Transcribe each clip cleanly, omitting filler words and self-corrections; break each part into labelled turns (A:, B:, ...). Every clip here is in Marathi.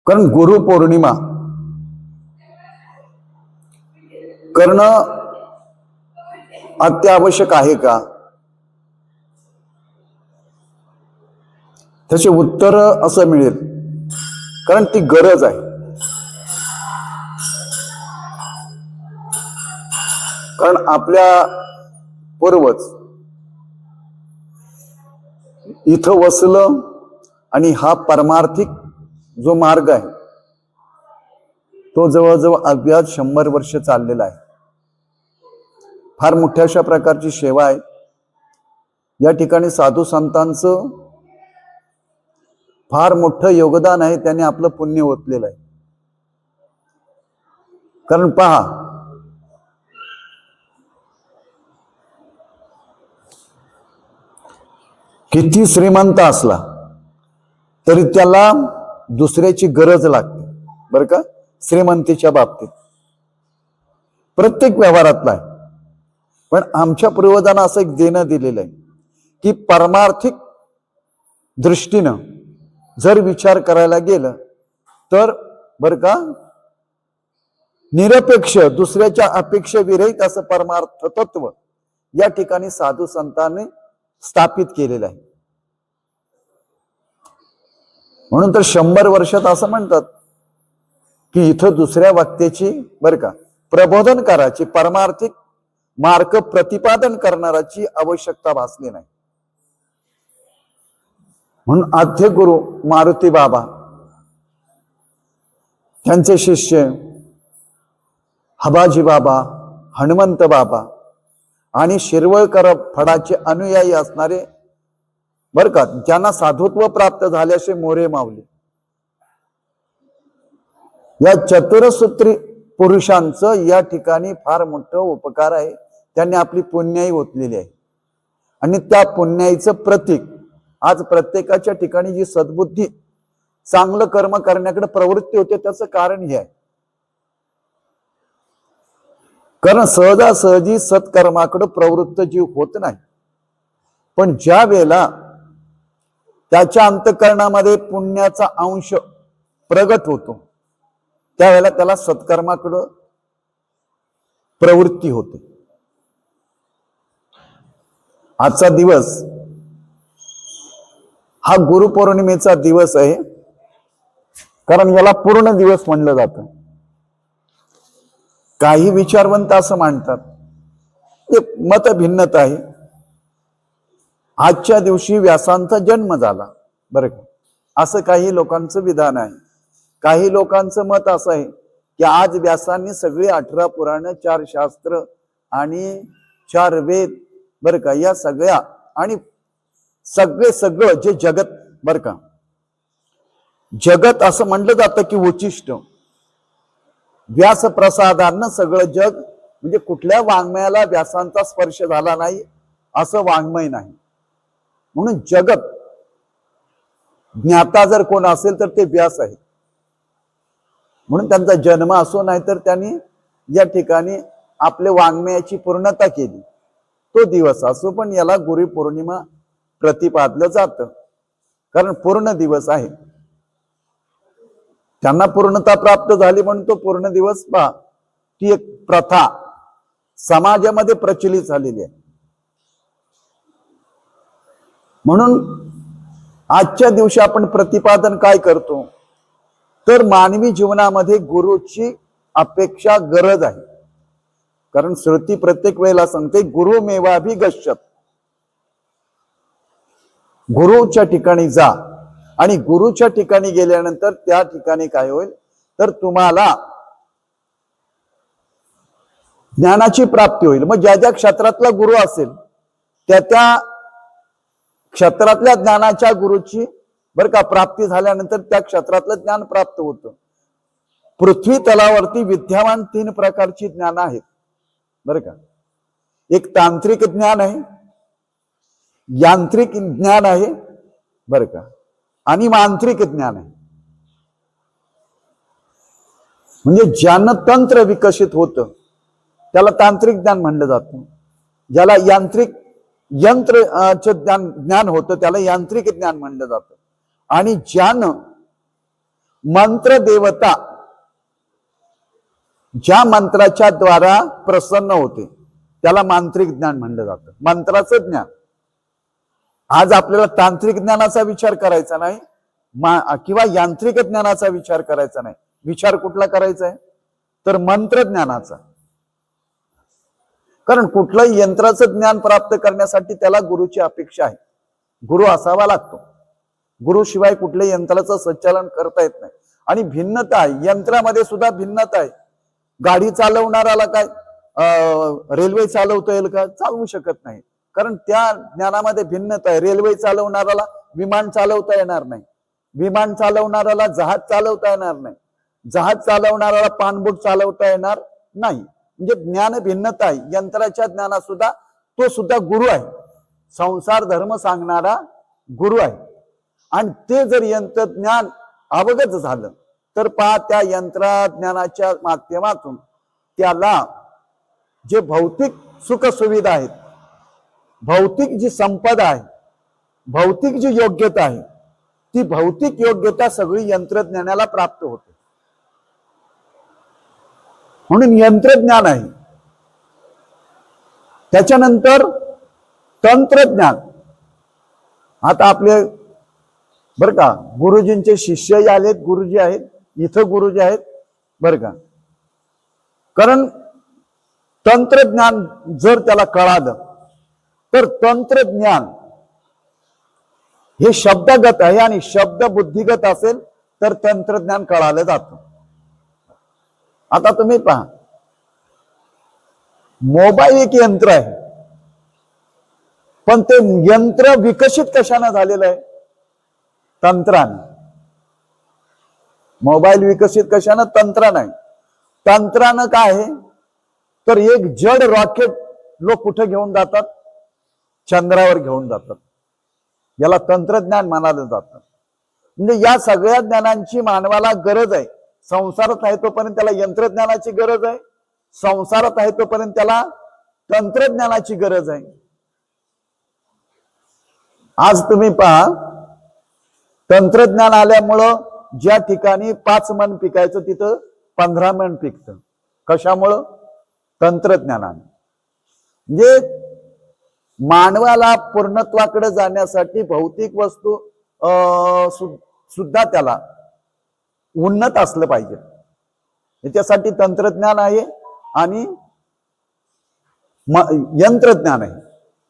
A: कारण गुरु पौर्णिमा करणं अत्यावश्यक आहे का? त्याचे उत्तर असं मिळेल, कारण ती गरज आहे. कारण आपल्या पूर्वज इथं वसलं आणि हा परमार्थिक जो मार्ग आहे तो जवळजवळ अज्ञात 100 वर्ष चाललेला आहे. फार मोठ्या अशा प्रकारची सेवा आहे. या ठिकाणी साधू संतांचं फार मोठं योगदान आहे. त्याने आपलं पुण्य ओतलेलं आहे. कारण पहा, किती श्रीमंत असला तरी त्याला दुसऱ्याची गरज लागते, बरं का? श्रीमंतीच्या बाबतीत प्रत्येक व्यवहारातला आहे. पण आमच्या पूर्वजांना असं एक देणं दिलेलं आहे की परमार्थिक दृष्टीनं जर विचार करायला गेलं तर, बरं का, निरपेक्ष दुसऱ्याच्या अपेक्षेविरहित असं परमार्थ तत्व या ठिकाणी साधू संतांनी स्थापित केलेलं आहे. म्हणून तर 100 वर्षात असं म्हणतात की इथं दुसऱ्या व्यक्तीची, बरं का, प्रबोधन करायची, परमार्थिक मार्ग प्रतिपादन करणाराची आवश्यकता भासली नाही. म्हणून आद्य गुरु मारुती बाबा, त्यांचे शिष्य हबाजी बाबा, हनुमंत बाबा आणि शिरवळकर फडाचे अनुयायी असणारे, बरं का, ज्यांना साधुत्व प्राप्त झाले असे मोरे माऊली, या चतुरसूत्री पुरुषांचं या ठिकाणी फार मोठं उपकार आहे. त्यांनी आपली पुण्याई ओतलेली आहे. आणि त्या पुण्याईचं प्रतीक आज प्रत्येकाच्या ठिकाणी जी सद्बुद्धी, चांगलं कर्म करण्याकडे प्रवृत्ती होते, त्याचं कारण हे आहे. कारण सहजासहजी सत्कर्माकडे प्रवृत्त जीव होत नाही. पण ज्या वेळेला त्याच्या अंतःकरणामध्ये पुण्याचा अंश प्रगट होतो, त्यावेळेला त्याला सत्कर्माकडं प्रवृत्ती होते. आजचा दिवस हा गुरुपौर्णिमेचा दिवस आहे. कारण याला पूर्ण दिवस म्हणलं जातं. काही विचारवंत असं मानतात, एक मतभिन्नता आहे. आजच्या दिवशी व्यासांचा जन्म झाला, बरं का, असं काही लोकांचं विधान आहे. काही लोकांचं मत असं आहे की आज व्यासांनी सगळी 18 पुराण, 4 शास्त्र आणि 4 वेद, बरं का, या सगळ्या आणि सगळं जे जगत, बरं का, जगत असं म्हणलं जातं की उचिष्ट व्यास प्रसादानं सगळं जग, म्हणजे कुठल्या वाङ्मयाला व्यासांचा स्पर्श झाला नाही असं वाङ्मय नाही. म्हणून जगत ज्ञाता जर कोण असेल तर ते व्यास आहे. म्हणून त्यांचा जन्म असो, नाही तर त्यांनी या ठिकाणी आपल्या वाङ्मयाची पूर्णता केली, तो दिवस असो. पण याला गुरुपौर्णिमा प्रतिपादलं जातं, कारण पूर्ण दिवस आहे. त्यांना पूर्णता प्राप्त झाली म्हणून तो पूर्ण दिवस, पहा, ती एक प्रथा समाजामध्ये प्रचलित झालेली आहे. म्हणून आजच्या दिवशी आपण प्रतिपादन काय करतो तर मानवी जीवनामध्ये गुरुची अपेक्षा, गरज आहे. कारण श्रुती प्रत्येक वेळेला सांगते गुरुमेवाभिगच्छत, गुरुच्या ठिकाणी जा. आणि गुरुच्या ठिकाणी गेल्यानंतर त्या ठिकाणी काय होईल तर तुम्हाला ज्ञानाची प्राप्ती होईल. मग ज्या ज्या क्षेत्रातला गुरु असेल त्या त्या क्षेत्रातल्या ज्ञानाच्या गुरुची, बरं का, प्राप्ती झाल्यानंतर त्या क्षेत्रातलं ज्ञान प्राप्त होतं. पृथ्वी तलावरती विद्यमान 3 प्रकारची ज्ञान आहेत, बरं का. एक तांत्रिक ज्ञान आहे, यांत्रिक ज्ञान आहे, बरं का, आणि मांत्रिक ज्ञान आहे. म्हणजे ज्यानं तंत्र विकसित होतं त्याला तांत्रिक ज्ञान म्हणलं जातं. ज्याला यंत्रचे ज्ञान होतं त्याला यांत्रिक ज्ञान म्हणलं जातं. आणि ज्यानं मंत्र देवता ज्या मंत्राच्या द्वारा प्रसन्न होते त्याला मांत्रिक ज्ञान म्हणलं जातं, मंत्राचं ज्ञान. आज आपल्याला तांत्रिक ज्ञानाचा विचार करायचा नाही किंवा यांत्रिक ज्ञानाचा विचार करायचा नाही. विचार कुठला करायचा आहे तर मंत्र ज्ञानाचा. कारण कुठलंही यंत्राचं ज्ञान प्राप्त करण्यासाठी त्याला गुरुची अपेक्षा आहे. गुरु असावा लागतो. गुरुशिवाय कुठल्याही यंत्राचं संचालन करता येत नाही. आणि भिन्नता आहे, यंत्रामध्ये सुद्धा भिन्नता आहे. गाडी चालवणाऱ्याला काय रेल्वे चालवता येईल का? चालवू शकत नाही, कारण त्या ज्ञानामध्ये भिन्नता आहे. रेल्वे चालवणाऱ्याला विमान चालवता येणार नाही, विमान चालवणाऱ्याला जहाज चालवता येणार नाही, जहाज चालवणाऱ्याला पाणबूट चालवता येणार नाही. म्हणजे ज्ञान भिन्नता आहे. यंत्राच्या ज्ञानात सुद्धा तो सुद्धा गुरु आहे, संसार धर्म सांगणारा गुरु आहे. आणि ते जर यंत्र ज्ञान अवगत झालं तर पहा त्या यंत्रज्ञानाच्या माध्यमातून त्याला जे भौतिक सुख सुविधा आहेत, भौतिक जी संपदा आहे, भौतिक जी योग्यता आहे, ती भौतिक योग्यता सगळी यंत्रज्ञानाला प्राप्त होते. म्हणून यंत्रज्ञान आहे. त्याच्यानंतर तंत्रज्ञान. आता आपले बर का गुरुजींचे शिष्यही आलेत, गुरुजी आहेत इथं, गुरुजी आहेत बर का. कारण तंत्रज्ञान जर त्याला कळालं तर तंत्रज्ञान हे शब्दगत आहे आणि शब्द बुद्धिगत असेल तर तंत्रज्ञान कळालं जातं. आता तुम्ही पहा, मोबाईल एक यंत्र आहे, पण ते यंत्र विकसित कशाने झालेलं आहे? तंत्राने. मोबाईल विकसित कशाने? तंत्राने. तंत्रानं काय आहे तर एक जड रॉकेट लोक कुठे घेऊन जातात? चंद्रावर घेऊन जातात. याला तंत्रज्ञान म्हणालं जातं. म्हणजे या सगळ्या ज्ञानांची मानवाला गरज आहे. संसारात आहे तोपर्यंत त्याला यंत्रज्ञानाची गरज आहे, संसारात आहे तोपर्यंत त्याला तंत्रज्ञानाची गरज आहे. आज तुम्ही पहा, तंत्रज्ञान आल्यामुळं ज्या ठिकाणी 5 मन पिकायचं तिथं 15 मन पिकतं. कशामुळं? तंत्रज्ञानाने. म्हणजे मानवाला पूर्णत्वाकडे जाण्यासाठी भौतिक वस्तू सुद्धा त्याला उन्नत असलं पाहिजे. याच्यासाठी तंत्रज्ञान आहे आणि यंत्रज्ञान आहे.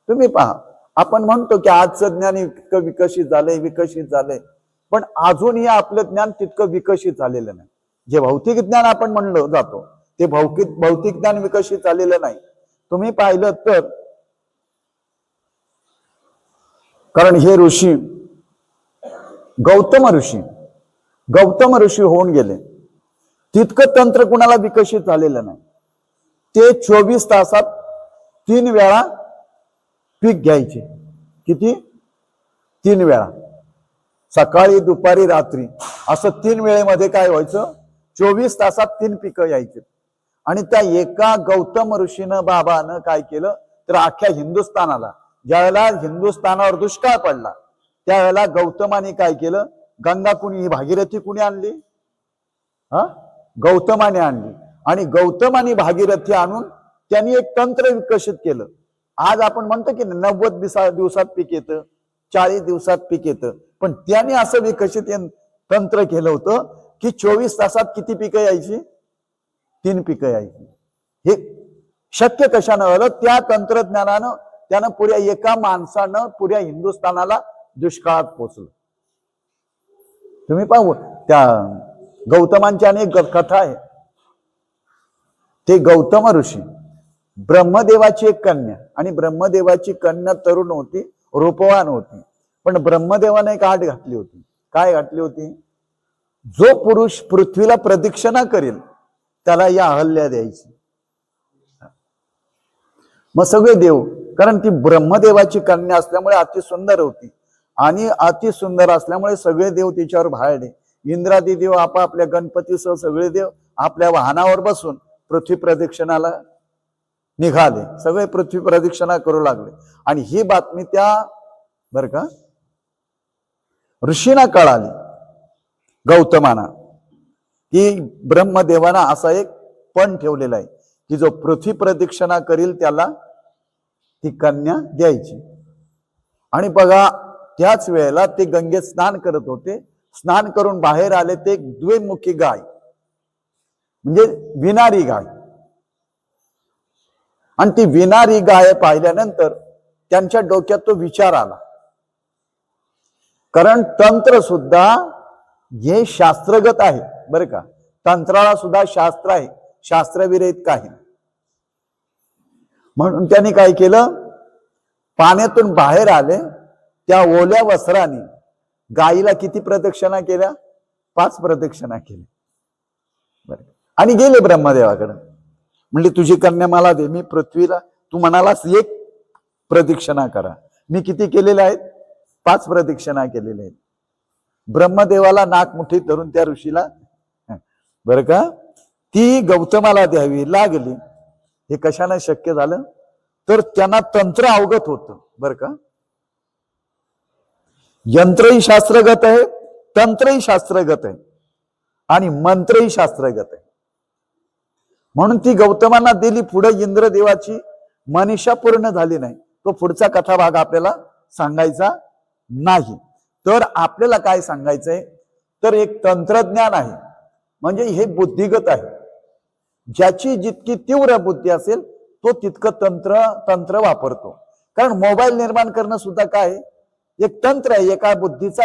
A: तुम्ही पहा, आपण म्हणतो की आजचं ज्ञान इतकं विकसित झालंय, विकसित झालंय, पण अजूनही आपलं ज्ञान तितकं विकसित झालेलं नाही. जे भौतिक ज्ञान आपण म्हणलं जातो ते भौतिक ज्ञान विकसित झालेलं नाही. तुम्ही पाहिलं तर, कारण हे ऋषी गौतम ऋषी होऊन गेले, तितकं तंत्र कुणाला विकसित झालेलं नाही. ते 24 तासात 3 वेळा पीक घ्यायचे. किती? 3 वेळा, सकाळी दुपारी रात्री, असं 3 वेळेमध्ये काय व्हायचं? 24 तासात 3 पिकं यायचे. आणि त्या एका गौतम ऋषीनं बाबानं काय केलं तर अख्ख्या हिंदुस्थानाला, ज्यावेळेला हिंदुस्थानावर दुष्काळ पडला त्यावेळेला गौतमाने काय केलं? गंगा कुणी, ही भागीरथी कुणी आणली? गौतमाने आणली. आणि गौतमाने भागीरथी आणून त्यांनी एक तंत्र विकसित केलं. आज आपण म्हणतो की 90 दिवसात पीक येतं, 40 दिवसात पीक येतं, पण त्याने असं विकसित तंत्र केलं होतं की 24 तासात किती पिकं यायची? 3 पिकं यायची. हे शक्य कशानं झालं? त्या तंत्रज्ञानानं त्यानं पुऱ्या एका माणसानं पुऱ्या हिंदुस्थानाला दुष्काळात पोचलं. तुम्ही पाहू, त्या गौतमांची अनेक कथा आहे. ते गौतम ऋषी, ब्रह्मदेवाची एक कन्या, आणि ब्रह्मदेवाची कन्या तरुण होती, रूपवान होती, पण ब्रह्मदेवाने एक आट घातली होती. काय घातली होती? जो पुरुष पृथ्वीला प्रदक्षिणा करेल त्याला या अहल्या द्यायची. मग सगळे देव, कारण ती ब्रह्मदेवाची कन्या असल्यामुळे अति सुंदर होती, आणि अति सुंदर असल्यामुळे सगळे देव तिच्यावर भाळले. इंद्रादी देव आपापल्या गणपतीसह सगळे देव आपल्या वाहनावर बसून पृथ्वी प्रदक्षिणाला निघाले. सगळे पृथ्वी प्रदक्षिणा करू लागले. आणि ही बातमी त्या बर का ऋषींना कळाली, गौतमाना. की ब्रह्मदेवाना असा एक पण ठेवलेला आहे की जो पृथ्वी प्रदक्षिणा करील त्याला ती कन्या द्यायची. आणि बघा त्याच वेळेला ते गंगेत स्नान करत होते. स्नान करून बाहेर आले ते एक द्विमुखी गाय, म्हणजे विणारी गाय. आणि ती विणारी गाय पाहिल्यानंतर त्यांच्या डोक्यात तो विचार आला, कारण तंत्र सुद्धा हे शास्त्रगत आहे बरं का, तंत्राला सुद्धा शास्त्र आहे, शास्त्रविरहित काही. म्हणून त्यांनी काय केलं, पाण्यातून बाहेर आले, त्या ओल्या वस्त्राने गायीला किती प्रदक्षिणा केल्या, 5 प्रदक्षिणा केल्या बरं. आणि गेले ब्रह्मदेवाकडे, म्हणजे तुझी कन्या मला दे, मी पृथ्वीला, तू म्हणालास 1 प्रदक्षिणा करा, मी किती केलेल्या आहेत, 5 प्रदक्षिणा केलेल्या आहेत. ब्रह्मदेवाला नाक मुठीत धरून त्या ऋषीला बरं का ती गौतमाला द्यावी लागली. हे कशाने शक्य झालं, तर त्यांना तंत्र अवगत होतं बरं का. यंत्रही शास्त्रगत आहे, तंत्रही शास्त्रगत आहे आणि मंत्रही शास्त्रगत आहे. म्हणून ती गौतमांना दिली. पुढे इंद्रदेवाची मनीषा पूर्ण झाली नाही, तो पुढचा कथाभाग आपल्याला सांगायचा नाही. तर आपल्याला काय सांगायचंय, तर एक तंत्रज्ञान आहे, म्हणजे हे बुद्धिगत आहे. ज्याची जितकी तीव्र बुद्धी असेल तो तितकं तंत्र वापरतो. कारण मोबाईल निर्माण करणं सुद्धा काय एक तंत्र आहे, एका बुद्धीचा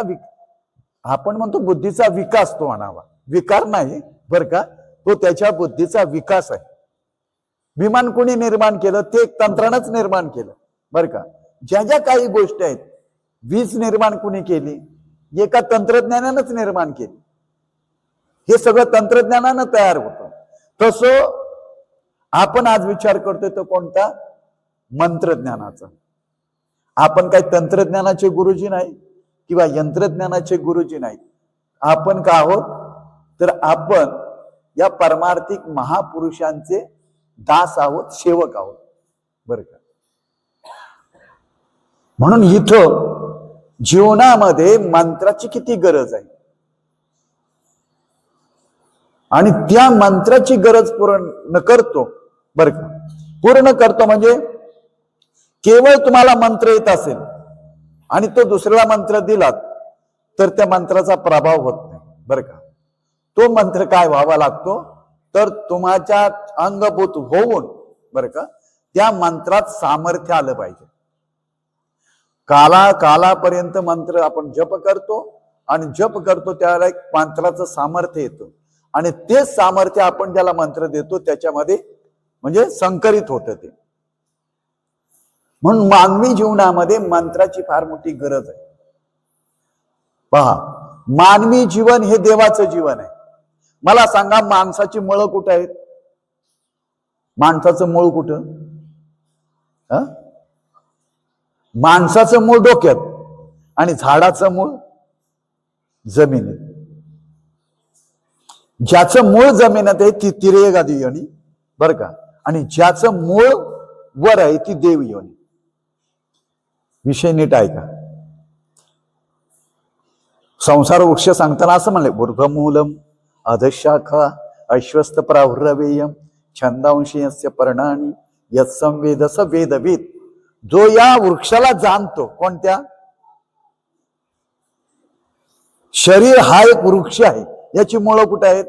A: आपण म्हणतो बुद्धीचा विकास तो म्हणावा, विकार नाही बर का, तो त्याच्या बुद्धीचा विकास आहे. विमान कोणी निर्माण केलं, ते एक तंत्रानंच निर्माण केलं बर का. ज्या ज्या काही गोष्टी आहेत, वीज निर्माण कोणी केली, एका तंत्रज्ञानानंच निर्माण केली. हे सगळं तंत्रज्ञानानं तयार होतं. तसं आपण आज विचार करतोय तो कोणता, मंत्रज्ञानाचा. आपण काही तंत्रज्ञानाचे गुरुजी नाही किंवा यंत्रज्ञानाचे गुरुजी नाही. आपण का आहोत, तर आपण या परमार्थिक महापुरुषांचे दास आहोत, सेवक आहोत बरं का. म्हणून इथं जीवनामध्ये मंत्राची किती गरज आहे, आणि त्या मंत्राची गरज पूर्ण करतो बरं का. पूर्ण करतो म्हणजे केवळ तुम्हाला मंत्र येत असेल आणि तो दुसऱ्याला मंत्र दिलात तर त्या मंत्राचा प्रभाव होत नाही बरं का. तो मंत्र काय व्हावा लागतो, तर तुमच्या अंगभूत होऊन बरं का त्या मंत्रात सामर्थ्य आलं पाहिजे. कालापर्यंत मंत्र आपण जप करतो आणि जप करतो त्याला एक मंत्राचं सामर्थ्य येतं, आणि तेच सामर्थ्य आपण ज्याला मंत्र देतो त्याच्यामध्ये म्हणजे संकरित होतं ते. म्हणून मानवी जीवनामध्ये मंत्राची फार मोठी गरज आहे. पहा, मानवी जीवन हे देवाचं जीवन आहे. मला सांगा, माणसाची मुळं कुठं आहेत, माणसाचं मूळ कुठं, माणसाचं मूळ डोक्यात आणि झाडाचं मूळ जमिनीत. ज्याचं मूळ जमिनीत आहे ती तिर्यगादी योनी बर का, आणि ज्याचं मूळ वर आहे ती देव योनी. विषय नीट ऐका. संसार वृक्ष सांगताना असं म्हणले, ऊर्ध्वमूलम अधशाखा अश्वस्थ प्राहुरवेयम छंदांशी यस्य पर्णानी यत्संवेद स वेदविद. जो या वृक्षाला जाणतो, कोणत्या, शरीर हा एक वृक्ष आहे, याची मुळं कुठे आहेत.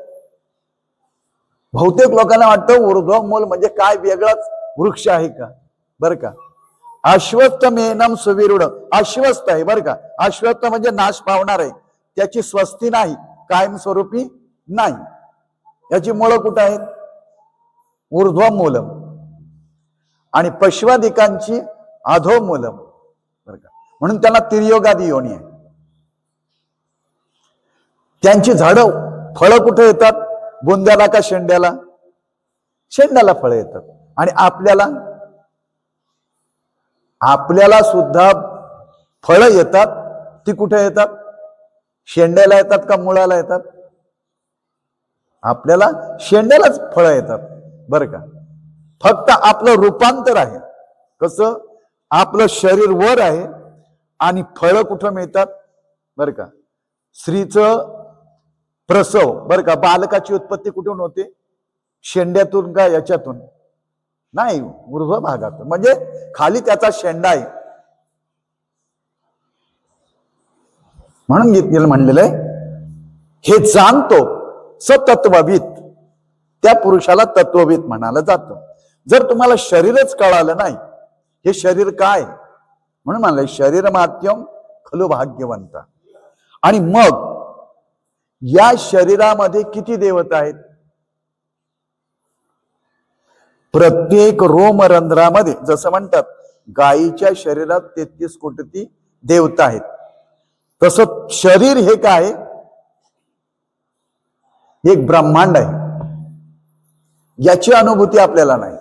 A: बहुतेक लोकांना वाटतं ऊर्ध्वमूल म्हणजे काय वेगळाच वृक्ष आहे का बरं का. अश्वत्थ मेनम सुविरूढ, अश्वस्थ आहे बरं का. अश्वत्थ म्हणजे नाश पावणार आहे, त्याची स्वस्ती नाही, कायमस्वरूपी नाही. याची मुळं कुठं आहेत, ऊर्ध्वमूलम. आणि पश्वादिकांची अधोमूलम बरं का. म्हणून त्यांना तिर्योगादी योनी आहे. त्यांची झाडं फळं कुठे येतात, बुंद्याला का शेंड्याला, शेंड्याला फळं येतात. आणि आपल्याला सुद्धा फळं येतात, ती कुठे येतात, शेंड्याला येतात का मुळाला येतात. आपल्याला शेंड्यालाच फळं येतात बरं का. फक्त आपलं रूपांतर आहे. कसं, आपलं शरीर वर आहे आणि फळं कुठं मिळतात बरं का. स्त्रीचं प्रसव बरं का, बालकाची उत्पत्ती कुठून होते? शेंड्यातून का याच्यातून? नाही, ऊर्ध्व भागातून, म्हणजे खाली त्याचा शेंडा आहे. म्हणून गीतेला म्हणलेलं आहे, हे जाणतो सतत्वविद, त्या पुरुषाला तत्वविद म्हणालं जातं. जर तुम्हाला शरीरच कळालं नाही, हे शरीर काय, म्हणून म्हणलंय शरीर माध्यम खलु भाग्यवंत. आणि मग या शरीरामध्ये किती देवता आहेत? प्रत्येक रोमरंध्रामध्ये, जसं म्हणतात गायीच्या शरीरात 33 कोटी देवता आहेत, तसं शरीर हे काय? एक ब्रह्मांड आहे. याची अनुभूती आपल्याला नाही.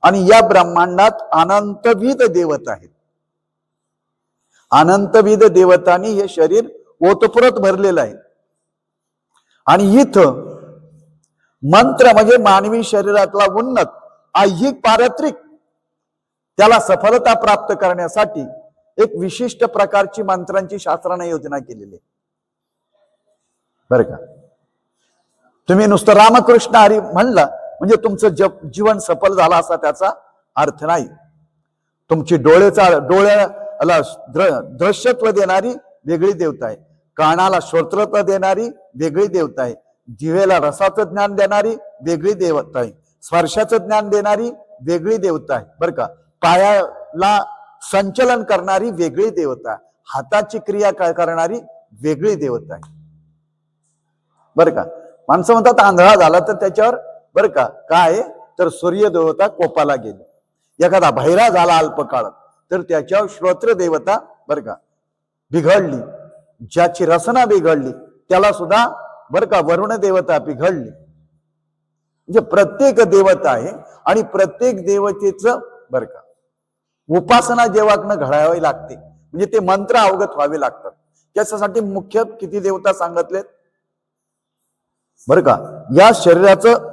A: आणि या ब्रह्मांडात अनंतविध देवता आहेत. अनंतविध देवतांनी हे शरीर ओतप्रोत भरलेलं आहे. आणि इथं मंत्र म्हणजे मानवी शरीरातला उन्नत ऐहिक पारत्रिक त्याला सफलता प्राप्त करण्यासाठी एक विशिष्ट प्रकारची मंत्रांची शास्त्राने योजना केलेली आहे. बरं का, तुम्ही नुसतं रामकृष्ण हरी म्हणलं म्हणजे तुमचं जीवन सफल झालं असा त्याचा अर्थ नाही. तुमची डोळ्याला दृश्यत्व देणारी वेगळी देवता आहे, कानाला श्रोत्रत्व देणारी वेगळी देवता आहे, जिव्हेला रसाचं ज्ञान देणारी वेगळी देवता आहे, स्पर्शाचं ज्ञान देणारी वेगळी देवता आहे. बरं का, पायाला संचलन करणारी वेगळी देवता आहे, हाताची क्रिया करणारी वेगळी देवता आहे. बरं का, माणसं म्हणतात आंधळा झाला तर त्याच्यावर बरं का काय, तर सूर्य देवता कोपाला गेली. एखादा बहिरा झाला अल्पकाळ तर त्याच्यावर श्रोत्र देवता बरं का बिघडली. ज्याची रचना बिघडली त्याला सुद्धा बरं का वरुण देवता बिघडली. म्हणजे प्रत्येक देवता आहे आणि प्रत्येक देवतेचं बरं का उपासना जेव्हा घडावी लागते, म्हणजे ते मंत्र अवगत व्हावे लागतात. त्याच्यासाठी मुख्य किती देवता सांगितलेत बरं का? या शरीराचं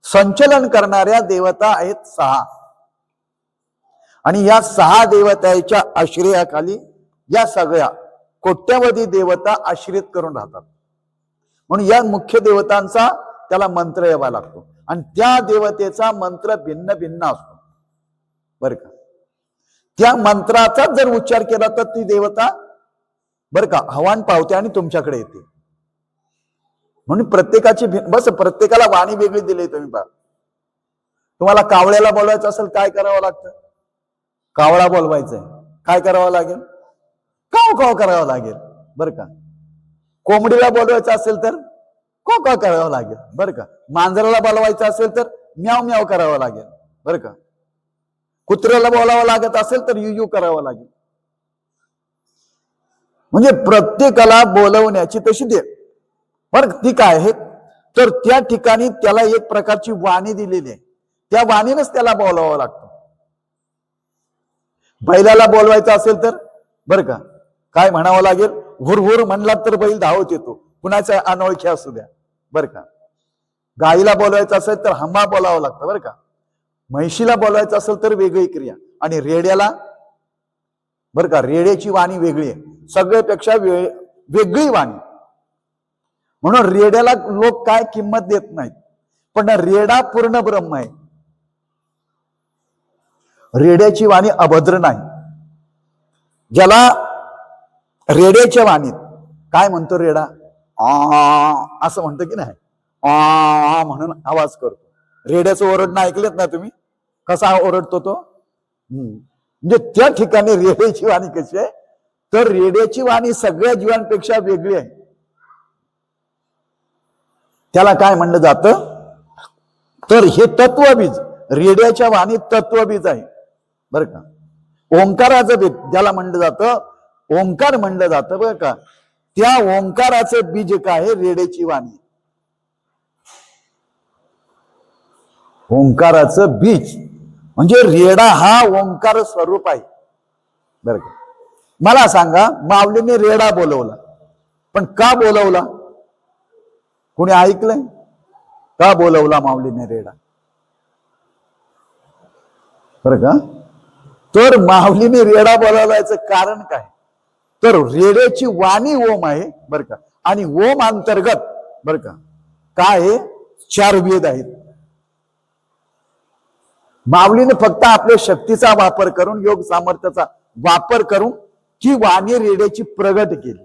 A: संचलन करणाऱ्या देवता आहेत 6. आणि या 6 देवतांच्या आश्रयाखाली या सगळ्या कोट्यावधी देवता आश्रित करून राहतात. म्हणून या मुख्य देवतांचा त्याला मंत्र यावा लागतो आणि त्या देवतेचा मंत्र भिन्न भिन्न असतो. बरं का, त्या मंत्राचा जर उच्चार केला तर ती देवता बरं का आव्हान पावते आणि तुमच्याकडे येते. म्हणून प्रत्येकाची प्रत्येकाला वाणी वेगळी दिली. तुम्ही पहा, तुम्हाला कावळ्याला बोलवायचं असेल काय करावं लागतं? कावळा बोलवायचंय, काय करावं लागेल? काव काव करावं लागेल. बरं का, कोंबडीला बोलवायचं असेल तर को को करावं लागेल. बरं का, मांजराला बोलवायचं असेल तर म्याव म्याव करावं लागेल. बरं का, कुत्र्याला बोलावं लागत असेल तर यू यू करावं लागेल. म्हणजे प्रत्येकाला बोलवण्याची तशी दे बरं ती काय आहे, तर त्या ठिकाणी त्याला एक प्रकारची वाणी दिलेली आहे, त्या वाणीनच त्याला बोलावं लागतं. बैलाला बोलवायचं असेल तर बरं का काय म्हणावं लागेल? हुर हुर म्हणला तर बैल धावत येतो, कुणाच्या अनोळखी असू द्या. बरं का, गाईला बोलवायचं असेल तर हंबा बोलावं लागतं. बरं का, म्हैशीला बोलवायचं असेल तर वेगळी क्रिया. आणि रेड्याला बरं का रेड्याची वाणी वेगळी आहे, सगळ्यापेक्षा वेगळी वाणी. म्हणून रेड्याला लोक काय किंमत देत नाहीत, पण रेडा पूर्ण ब्रह्म आहे. रेड्याची वाणी अभद्र नाही. ज्याला रेड्याच्या वाणीत काय म्हणतो रेडा? असं म्हणतो की नाही, म्हणून आवाज करतो. रेड्याचं ओरडणं ऐकलेत ना तुम्ही, कसा ओरडतो तो? म्हणजे त्या ठिकाणी रेड्याची वाणी कशी आहे, तर रेड्याची वाणी सगळ्या जीवांपेक्षा वेगळी आहे. त्याला काय म्हणलं जातं, तर हे तत्वबीज, रेड्याच्या वाणीत तत्वबीज आहे. बरं का, ओंकाराचं बीज ज्याला म्हणलं जातं, ओंकार म्हणलं जातं. बरं का, त्या ओंकाराचं बीज काय आहे? रेड्याची वाणी. ओंकाराचं बीज म्हणजे रेडा हा ओंकार स्वरूप आहे. बरं का, मला सांगा, माऊलीने रेडा बोलवला, पण का बोलवला? कोणी ऐकलंय का बोलवला माऊलीने रेडा? बरं का, तर माऊलीने रेडा बोलवल्याचं कारण काय, तर रेड्याची वाणी ओम आहे. बरं का, आणि ओम अंतर्गत बरं का. काय आहे? 4 वेद आहेत. माऊलीने फक्त आपल्या शक्तीचा वापर करून, योग सामर्थ्याचा वापर करून ही वाणी रेड्याची प्रगट केली.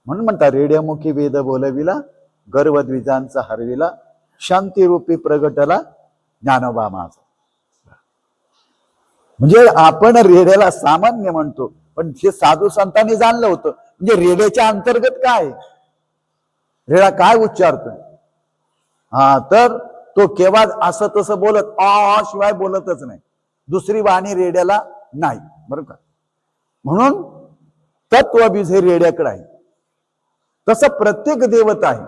A: म्हणून म्हणतात रेड्यामुखी वेद बोलविला, गर्वद्विजांचा हरविला, शांतीरूपी प्रगटला ज्ञानोबा माझा. म्हणजे आपण रेड्याला सामान्य म्हणतो, पण हे साधू संतांनी जाणलं होतं. म्हणजे रेड्याच्या अंतर्गत काय, रेडा काय उच्चारतोय, हा तर तो केव्हा असं तसं बोलत शिवाय बोलतच नाही, दुसरी वाणी रेड्याला नाही. बरं का. म्हणून तत्वबीज हे रेड्याकडे आहे. तसं प्रत्येक देवता आहे.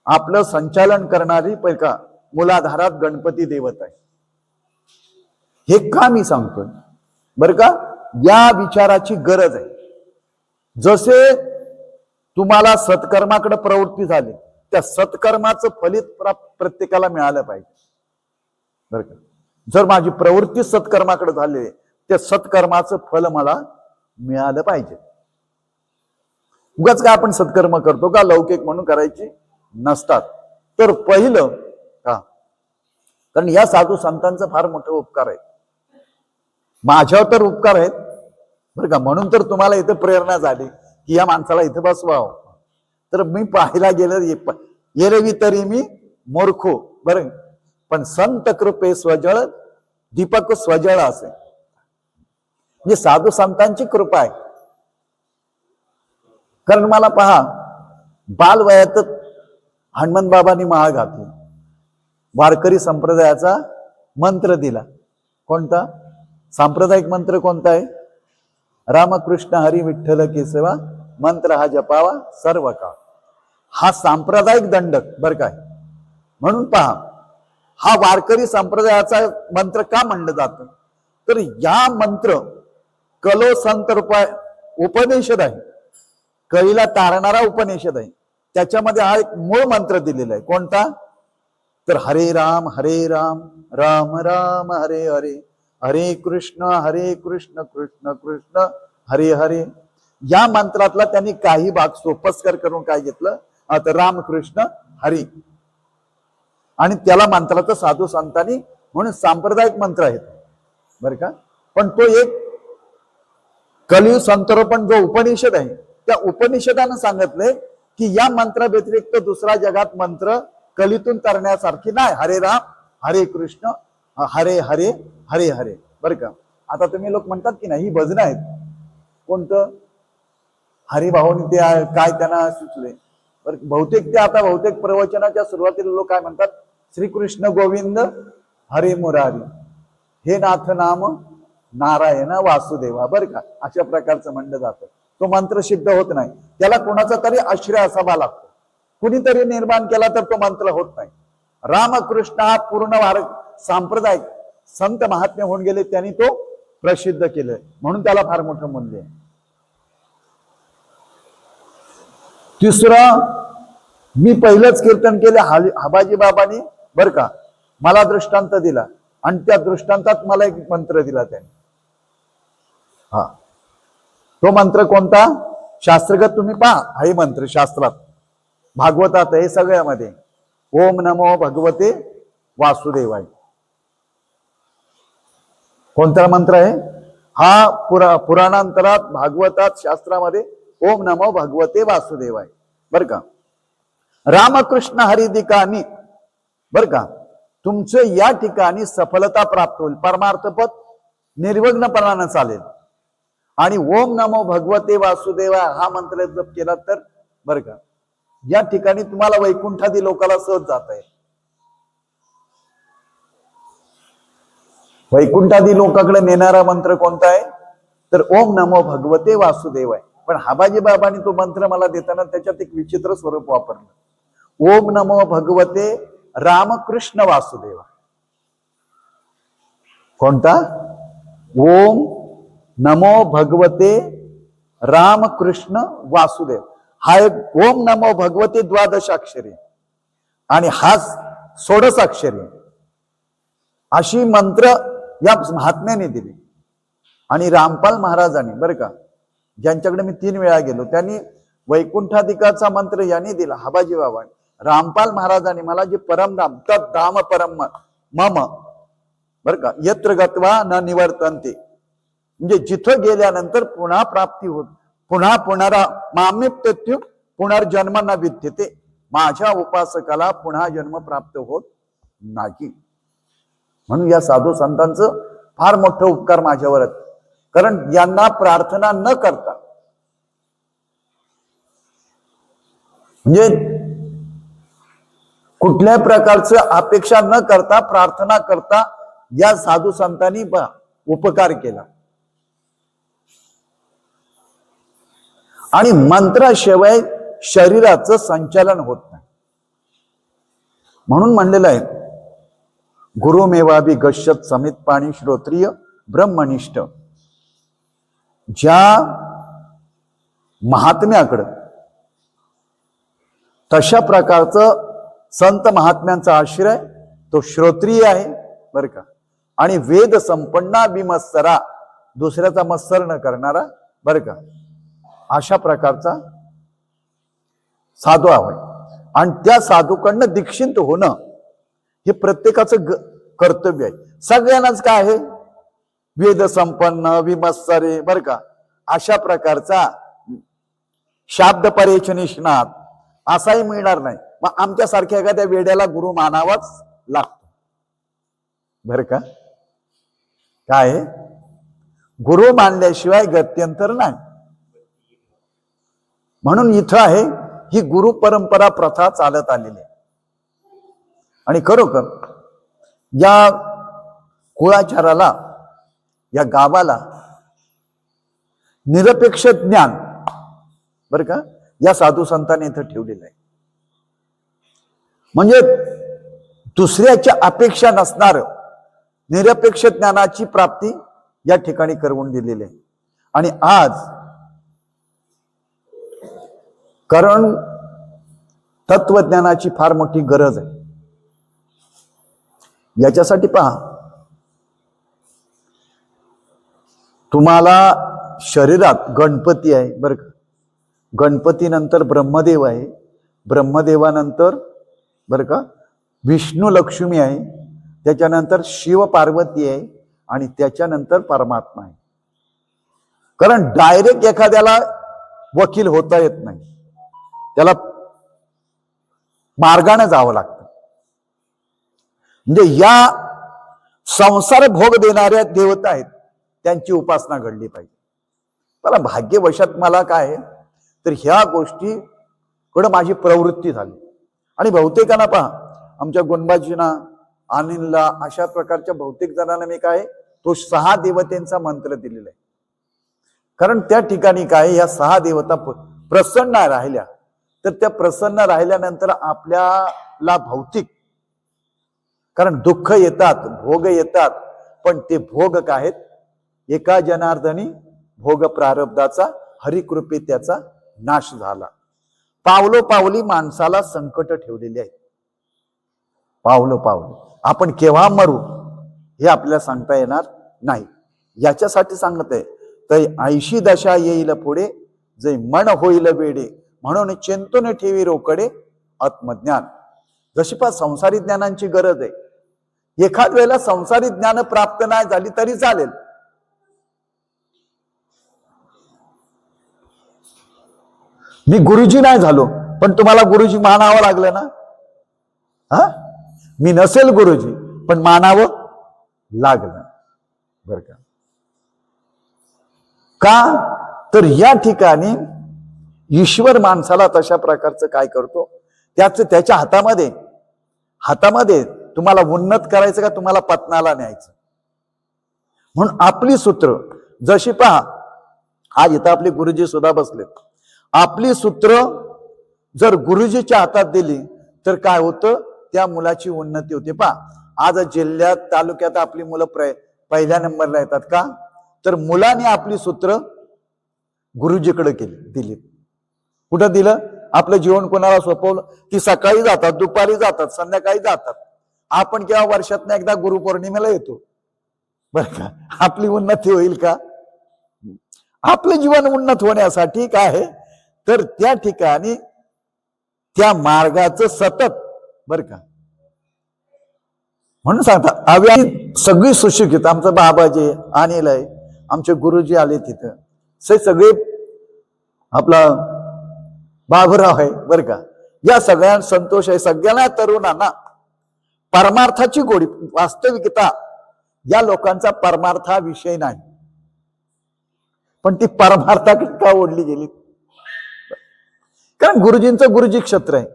A: आपलं संचालन करणारी पैका मूलाधारात गणपती देवता आहे. हे का मी सांगतोय बरं का, या विचाराची गरज आहे. जसे तुम्हाला सत्कर्माकडे प्रवृत्ती झाली, त्या सत्कर्माचं फलित प्रत्येकाला मिळालं पाहिजे. बरं का. जर माझी प्रवृत्ती सत्कर्माकडे झाली, त्या सत्कर्माचं फल मला मिळालं पाहिजे. उगाच काय आपण सत्कर्म करतो का लौकिक म्हणून करायची नसतात. तर पहिलं का, कारण या साधू संतांचा फार मोठा उपकार आहे. माझ्यावर तर उपकार आहेत बरं का. म्हणून तर तुम्हाला इथे प्रेरणा झाली की या माणसाला इथे बसवावं. तर मी पाहायला गेलं येरवी तरी मी मूर्खो, बरं, पण संत कृपे स्वजळ दीपक स्वजळ असे. म्हणजे साधू संतांची कृपा आहे. कारण मला पहा, बालवयात हनुमान बाबांनी माळ घातली, वारकरी संप्रदायाचा मंत्र दिला. कोणता सांप्रदायिक मंत्र कोणता आहे? रामकृष्ण हरी विठ्ठल केशवा मंत्र हा जपावा सर्व काळ. हा सांप्रदायिक दंडक बर काय. म्हणून पहा, हा वारकरी संप्रदायाचा मंत्र का म्हणलं जातं, तर या मंत्र कलो संत उपनिषद आहे, कळीला तारणारा उपनिषद आहे. त्याच्यामध्ये हा एक मूळ मंत्र दिलेला आहे. कोणता? तर हरे राम राम राम हरे हरे, हरे कृष्ण कृष्ण कृष्ण हरे हरे. या मंत्रातला त्यांनी काही भाग सोपस्कर करून काय घेतलं, आता रामकृष्ण हरी, आणि त्याला मंत्राचं साधू संतांनी म्हणून सांप्रदायिक मंत्र आहेत बर का. पण तो एक कलियुग संतरोपण जो उपनिषद आहे, त्या उपनिषदानं सांगितलंय की या मंत्रा व्यतिरिक्त दुसरा जगात मंत्र कलीतून तरण्यासारखी नाही. हरे राम हरे कृष्ण हरे हरे हरे हरे. बर का. आता तुम्ही लोक म्हणतात की नाही ही भजन आहेत, कोणतं हरिभाऊनी ते काय त्यांना सुचले. बहुतेक ते आता बहुतेक प्रवचनाच्या सुरुवातीला लोक काय म्हणतात, श्रीकृष्ण गोविंद हरे मुरारी, हे नाथ नाम नारायण वासुदेवा. बर का. अशा प्रकारचं म्हणलं जातं. तो मंत्र सिद्ध होत नाही, त्याला कोणाचा तरी आश्रय असावा लागतो, कुणीतरी निर्माण केला तर तो मंत्र होत नाही. रामकृष्ण हा पूर्ण भारत सांप्रदायिक संत महात्मे होऊन गेले, त्यांनी तो प्रसिद्ध केलं, म्हणून त्याला फार मोठं मूल्य आहे. तिसरं, मी पहिलंच कीर्तन केले हाबाजी बाबांनी बर का, मला दृष्टांत दिला आणि त्या दृष्टांतात मला एक मंत्र दिला त्यांनी. हा तो मंत्र कोणता? शास्त्रगत तुम्ही पहा, हाही मंत्र शास्त्रात भागवतात हे सगळ्यामध्ये, ओम नमो भगवते वासुदेवाय. कोणता मंत्र आहे हा? पुराणांतरात भागवतात शास्त्रामध्ये ओम नमो भगवते वासुदेवाय. बर का. रामकृष्ण हरी ठिकाणी बर का तुमचं या ठिकाणी सफलता प्राप्त होईल, परमार्थपद निर्विघ्नपणानं चालेल. आणि ओम नमो भगवते वासुदेवाय हा मंत्र जप केला तर बर का या ठिकाणी तुम्हाला वैकुंठादी लोकाला सहज जाता येईल. वैकुंठादी लोकांकडे नेणारा मंत्र कोणता आहे? तर ओम नमो भगवते वासुदेवाय. पण हाबाजी बाबांनी तो मंत्र मला देताना त्याच्यात एक विचित्र स्वरूप वापरलं, ओम नमो भगवते रामकृष्ण वासुदेवा. कोणता? ओम नमो भगवते रामकृष्ण वासुदेव. हा एक ओम नमो भगवते द्वादशाक्षरी आणि हा षोडशाक्षरी, अशी मंत्र या महात्म्याने दिली. आणि रामपाल महाराजांनी बर का, ज्यांच्याकडे मी 3 वेळा गेलो, त्यांनी वैकुंठाधिकाचा मंत्र यांनी दिला हाबाजी बाबा. रामपाल महाराजांनी मला जे परमधाम तत् धाम परम मम बर का यत्र गत्वा न निवर्तन्ते, म्हणजे जिथं गेल्यानंतर पुन्हा प्राप्ती होत, पुन्हा माम्यप्त्यु पुनर्जन्म न विद्यते, माझ्या उपासकाला पुन्हा जन्म प्राप्त होत नाही. म्हणून या साधू संतांचं फार मोठं उपकार माझ्यावर आहेत. कारण यांना प्रार्थना न करता, म्हणजे कुठल्या प्रकारचं अपेक्षा न करता प्रार्थना करता या साधू संतांनी उपकार केला. आणि मंत्राशिवाय शरीराचं संचालन होत नाही. म्हणून म्हणलेलं आहे गुरुमेवाभि गच्छत समित पाणी श्रोत्रिय ब्रह्मनिष्ठ. ज्या महात्म्याकडं तशा प्रकारचं संत महात्म्यांचा आश्रय तो श्रोत्रिय आहे बर का. आणि वेद संपन्ना विमत्सरा, दुसऱ्याचा मत्सर न करणारा बर का, अशा प्रकारचा साधू आहे. आणि त्या साधूकडनं दीक्षित होणं हे प्रत्येकाचं कर्तव्य आहे. सगळ्यांनाच काय आहे, वेद संपन्न विमत्सरे बर का, अशा प्रकारचा शाब्द परेच निष्णात असाही मिळणार नाही. मग आमच्यासारख्या एखाद्या वेड्याला गुरु मानावाच लागतो बर का. काय गुरु मानल्याशिवाय गत्यंतर नाही. म्हणून इथं आहे ही गुरु परंपरा प्रथा चालत आलेली आहे. आणि खरोखर या कुळाचाराला, या गावाला निरपेक्ष ज्ञान बर का या साधू संतांनी इथं ठेवलेलं आहे. म्हणजे दुसऱ्याच्या अपेक्षा नसणार निरपेक्ष ज्ञानाची प्राप्ती या ठिकाणी करवून दिलेली आहे. आणि आज कारण तत्वज्ञानाची फार मोठी गरज आहे. याच्यासाठी पहा, तुम्हाला शरीरात गणपती आहे बर का, गणपतीनंतर ब्रह्मदेव आहे, ब्रह्मदेवानंतर बर का विष्णू लक्ष्मी आहे, त्याच्यानंतर शिव पार्वती आहे आणि त्याच्यानंतर परमात्मा आहे. कारण डायरेक्ट एखाद्याला वकील होता येत नाही, त्याला मार्गाने जावं लागतं. म्हणजे या संसार भोग देणाऱ्या देवता आहेत त्यांची उपासना घडली पाहिजे. मला भाग्यवशात मला काय तर ह्या गोष्टीकडे माझी प्रवृत्ती झाली. आणि बहुतेकांना पहा, आमच्या गुणबाजींना, अनिलला, अशा प्रकारच्या बहुतेक जणांना मी काय तो 6 देवतेंचा मंत्र दिलेला आहे. कारण त्या ठिकाणी काय या 6 देवता प्रसन्न राहिल्या तर त्या प्रसन्न राहिल्यानंतर आपल्याला भौतिक, कारण दुःख येतात, भोग येतात, पण ते भोग काय आहेत, एका जनार्दनी भोग प्रारब्धाचा हरिकृपे त्याचा नाश झाला. पावलोपावली माणसाला संकट ठेवलेली आहेत. पावलोपावली आपण केव्हा मरू हे आपल्याला सांगता येणार नाही. याच्यासाठी सांगत आहे तै 80 दशा येईल पुढे, जे मन होईल वेडे, म्हणून चिंतून ठेवी रोकडे आत्मज्ञान. जशी पा संसारी ज्ञानांची गरज आहे. एखाद वेळेला संसारी ज्ञान प्राप्त नाही झाली तरी चालेल. मी गुरुजी नाही झालो पण तुम्हाला गुरुजी मानावं लागलं ना. हा, मी नसेल गुरुजी पण मानावं लागलं बर का. का तर या ठिकाणी ईश्वर माणसाला तशा प्रकारचं काय करतो, त्याच्या हातामध्ये तुम्हाला उन्नत करायचं का तुम्हाला पतनाला न्यायचं. म्हणून आपली सूत्र जशी पहा, आज इथं आपले गुरुजी सुद्धा बसलेत. आपली सूत्र जर गुरुजीच्या हातात दिली तर काय होतं, त्या मुलाची उन्नती होते. पहा आज जिल्ह्यात तालुक्यात आपली मुलं पहिल्या नंबरला येतात का, तर मुलाने आपली सूत्र गुरुजीकडे दिली. कुठं दिलं, आपलं जीवन कोणाला सोपवलं की सकाळी जातात, दुपारी जातात, संध्याकाळी जातात. आपण केव्हा वर्षातनं एकदा गुरुपौर्णिमेला येतो बरं का. आपली उन्नती होईल का. आपलं जीवन उन्नत होण्यासाठी काय आहे तर त्या ठिकाणी त्या मार्गाचं सतत बर का म्हणून सांगता आम्ही सगळी सुशिक्षित, आमचं बाबाजी अनिल आहे, आमचे गुरुजी आले तिथं, सगळे आपला बाबूराव आहे बर का, या सगळ्यांना संतोष आहे, सगळ्यांना तरुणांना परमार्थाची गोडी, वास्तविकता या लोकांचा परमार्थ हा विषय नाही, पण ती परमार्थाकडे का ओढली गेली? कारण गुरुजींचं गुरुजी क्षेत्र आहे,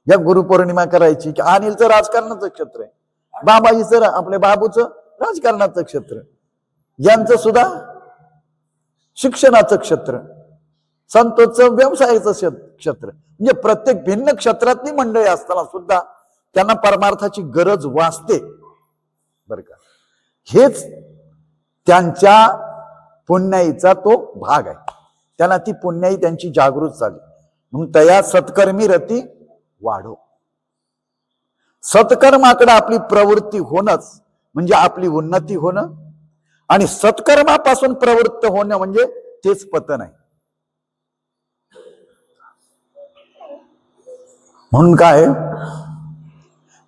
A: या गुरुपौर्णिमा करायची की अनिलचं राजकारणाचं क्षेत्र आहे, बाबाजीचं आपल्या बाबूचं राजकारणाचं क्षेत्र, यांचं सुद्धा शिक्षणाचं क्षेत्र, संतोषचं व्यवसायाचं क्षेत्र, म्हणजे प्रत्येक भिन्न क्षेत्रातली मंडळी असताना सुद्धा त्यांना परमार्थाची गरज वाचते बर का. हेच त्यांच्या पुण्याईचा तो भाग आहे, त्यांना ती पुण्याई त्यांची जागृत झाली. म्हणून तया सत्कर्मी रती वाढो. सत्कर्माकडे आपली प्रवृत्ती होणंच म्हणजे आपली उन्नती होणं, आणि सत्कर्मापासून प्रवृत्त होणं म्हणजे तेच पतन आहे. म्हणून काय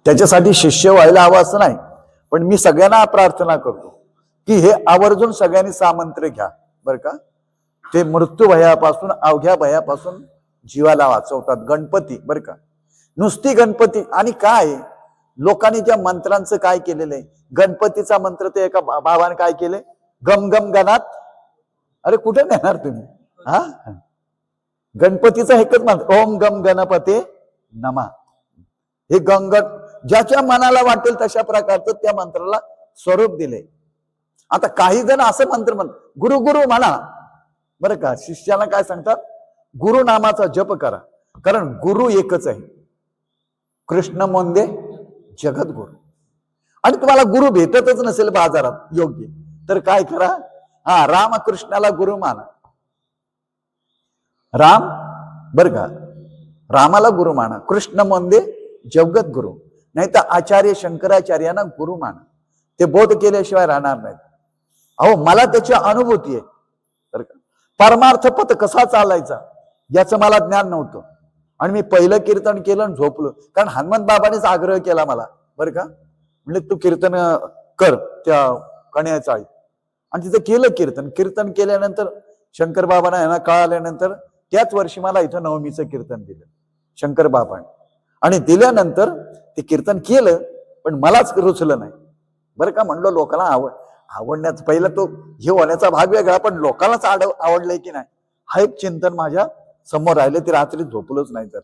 A: त्याच्यासाठी शिष्य व्हायला हवं असं नाही, पण मी सगळ्यांना प्रार्थना करतो की हे आवर्जून सगळ्यांनी सामंत्र्य घ्या बर का. ते मृत्यू भयापासून, अवघ्या भयापासून जीवाला वाचवतात गणपती बर का. नुसती गणपती, आणि काय लोकांनी त्या मंत्रांचं काय केलेलं आहे, गणपतीचा मंत्र ते एका बाबाने काय केले, गम गम गणात, अरे कुठे नेणार तुम्ही हा, गणपतीचा एकच मंत्र, ओम गम गणपते नमा. हे गंगट ज्याच्या मनाला वाटेल तशा प्रकारचं त्या मंत्राला स्वरूप दिले. आता काही जण असं मंत्र म्हणतात, गुरु गुरु म्हणा बरं का, शिष्याला काय सांगतात, गुरु नामाचा जप करा, कारण गुरु एकच आहे, कृष्ण मोंदे जगद्गुरु. आणि तुम्हाला गुरु भेटतच नसेल बाजारात योग्य, तर काय करा, हा रामकृष्णाला गुरु माना, राम बर का, रामाला गुरु माना, कृष्ण मोंदे जगद्गुरु, नाही तर आचार्य शंकराचार्यांना गुरु माना. ते बोध केल्याशिवाय राहणार नाहीत. अहो मला त्याची अनुभूती आहे बर का. परमार्थ पथ कसा चालायचा याचं मला ज्ञान नव्हतं, आणि मी पहिलं कीर्तन केलं आणि झोपलो, कारण हनुमंत बाबानेच आग्रह केला मला बरं का, म्हणजे तू कीर्तन कर त्या कण्या चाळीत, आणि तिथं केलं कीर्तन. कीर्तन केल्यानंतर शंकर बाबांना यांना कळाल्यानंतर त्याच वर्षी मला इथं नवमीचं कीर्तन दिलं शंकर बाबांनी, आणि दिल्यानंतर ते कीर्तन केलं, पण मलाच रुचलं नाही बरं का. म्हणलं लोकांना आवडण्याचं पहिलं तो हे होण्याचा भाग वेगळा, पण लोकांनाच आवडलंय की नाही हा एक चिंतन माझ्या समोर राहिलं. ते रात्री झोपलोच नाही, तर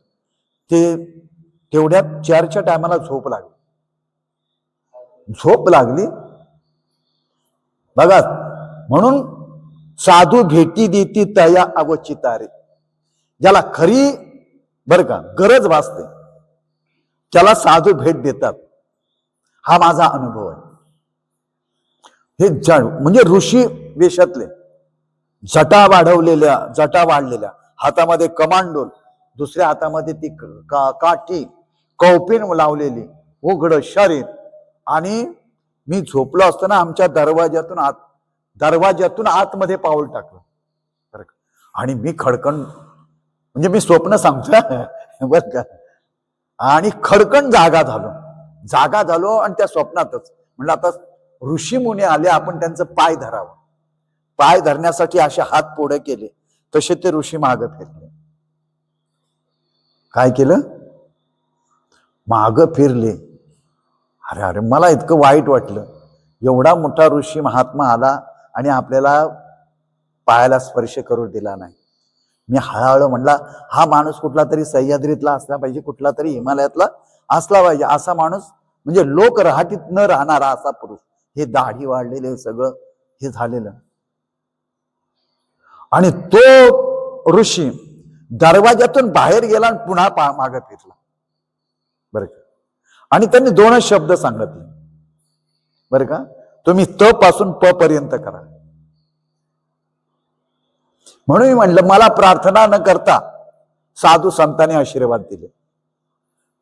A: ते तेवढ्यात 4च्या टायमाला झोप लागली बघा. म्हणून साधू भेटी देती तया अवचितारे, ज्याला खरी बर का गरज भासते त्याला साधू भेट देतात, हा माझा अनुभव आहे. हे म्हणजे ऋषी वेशातले, जटा वाढलेल्या, हातामध्ये कमांडोल, दुसऱ्या हातामध्ये ती काठी, कौपीन लावलेली, उघड शरीर, आणि मी झोपलो असताना आमच्या दरवाज्यातून आतमध्ये पाऊल टाकलं, आणि मी खडकन, म्हणजे मी स्वप्न सांगतो बर का, आणि खडकन जागा झालो, आणि त्या स्वप्नातच म्हणलं आता ऋषी मुनी आले, आपण त्यांचं पाय धरावं. पाय धरण्यासाठी असे हात पुढे केले, तसे ते ऋषी मागं फिरले. काय केलं, मागं फिरले. अरे अरे मला इतकं वाईट वाटलं, एवढा मोठा ऋषी महात्मा आला आणि आपल्याला पायाला स्पर्श करू दिला नाही. मी हळूहळू म्हणला, हा माणूस कुठला तरी सह्याद्रीतला असला पाहिजे, कुठला तरी हिमालयातला असला पाहिजे, असा माणूस, म्हणजे लोक राहटीत न राहणारा असा पुरुष. हे दाढी वाढलेले सगळं हे झालेलं, आणि तो ऋषी दरवाज्यातून बाहेर गेला आणि पुन्हा मागे फिरला बरं का. आणि त्यांनी 2च शब्द सांगितले बरं का, तुम्ही त पासून प पर्यंत करा. म्हणून मी म्हणलं, मला प्रार्थना न करता साधू संतांनी आशीर्वाद दिले,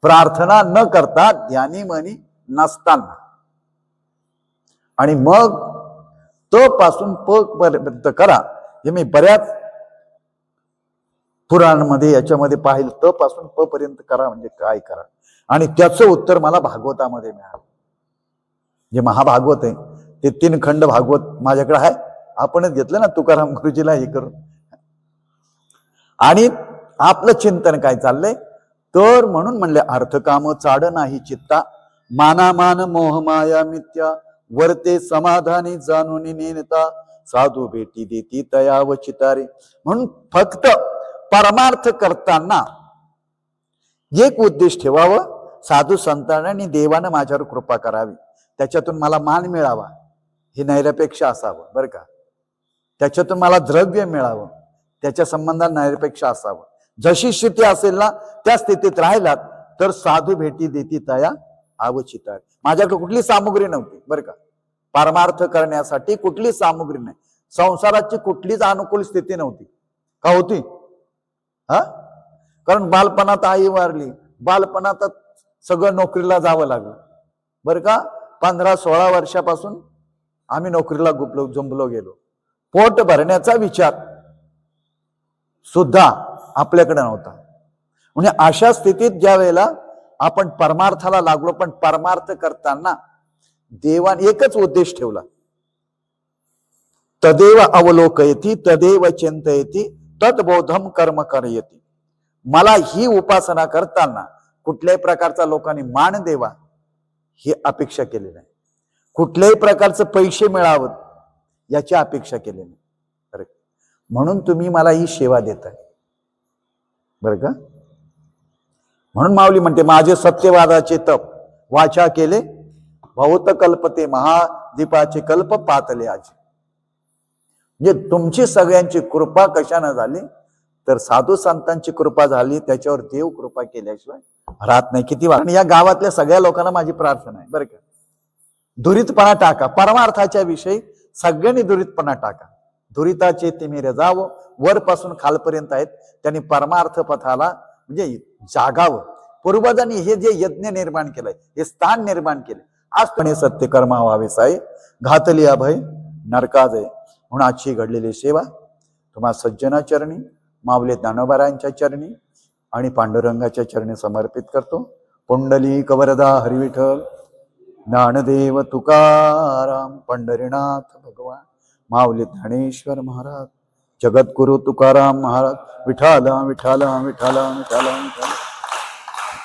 A: प्रार्थना न करता ध्यानी मनी नसताना, आणि मग त पासून प पर्यंत करा. हे मी बऱ्याच पुराणमध्ये याच्यामध्ये पाहिलं त पासून प पर्यंत करा म्हणजे काय करा, आणि त्याचं उत्तर मला भागवतामध्ये मिळालं. जे महाभागवत आहे ते 3 खंड भागवत माझ्याकडे आहे, आपणच घेतलं ना तुकाराम गुरुजीला हे करून. आणि आपलं चिंतन काय चाललंय तर म्हणून म्हणले अर्थ काम चाड नाही चित्ता, मानामान मोह माया मिथ्या, वर्ते समाधानी जाणून नेनता, साधू भेटी देती तयाव चितारे. म्हणून फक्त परमार्थ करताना एक उद्देश ठेवावं, साधू संतांना आणि देवानं माझ्यावर कृपा करावी, त्याच्यातून मला मान मिळावा, हे नैरपेक्ष असावं बरं का. त्याच्यातून मला द्रव्य मिळावं, त्याच्या संबंधात नैरपेक्ष असावं. जशी स्थिती असेल ना त्या स्थितीत राहिलात तर साधू भेटी देती तया आवचिता. माझ्याकडे कुठली सामुग्री नव्हती बरं का, परमार्थ करण्यासाठी कुठली सामुग्री नाही, संसाराची कुठलीच अनुकूल स्थिती नव्हती. का होती? कारण बालपणात आई वारली, बालपणात सगळं नोकरीला जावं लागलं बरं का. 15-16 वर्षापासून आम्ही नोकरीला जंबलो गेलो. पोट भरण्याचा विचार सुद्धा आपल्याकडे नव्हता. म्हणजे अशा स्थितीत ज्या वेळेला आपण परमार्थाला लागलो, पण परमार्थ करताना देवाने एकच उद्देश ठेवला, तदेव अवलोकयती तदेव चिंतयती तद्बोधम कर्म करयती. मला ही उपासना करताना कुठल्याही प्रकारचा लोकांनी मान देवा ही अपेक्षा केली नाही, कुठल्याही प्रकारचं पैसे मिळावं याची अपेक्षा केली नाही. म्हणून तुम्ही मला ही सेवा देताय बरं का. म्हणून माऊली म्हणते माझे सत्यवादाचे तप वाचा केले, बहुत कल्पते महादीपाचे कल्प पातले आज. म्हणजे तुमची सगळ्यांची कृपा कशाने झाली तर साधू संतांची कृपा झाली, त्याच्यावर देव कृपा केल्याशिवाय राहत नाही. किती आणि या गावातल्या सगळ्या लोकांना माझी प्रार्थना आहे बरं का, दुरितपणा टाका, परमार्थाच्या विषयी सगळ्यांनी दुरितपणा टाका. दुरिताचे तिमिर जावं, वरपासून खालपर्यंत आहेत, त्यांनी परमार्थ पथाला म्हणजे जागावं. पूर्वजांनी हे जे यज्ञ निर्माण केलंय, हे स्थान निर्माण केले, आज पण हे सत्य कर्मा व्हावे साई, घातली अभय नरकाजय. म्हणून आजची घडलेली सेवा तुम्हा सज्जना चरणी, माऊली ज्ञानोबारायांच्या चरणी आणि पांडुरंगाच्या चरणी समर्पित करतो. पुंडलिक वरदा हरिविठ्ठल, ज्ञानदेव तुकाराम, पंढरीनाथ भगवान, माऊली ज्ञानेश्वर महाराज, जगद्गुरु तुकाराम महाराज, विठाला विठाला विठाला विठाला विठाला.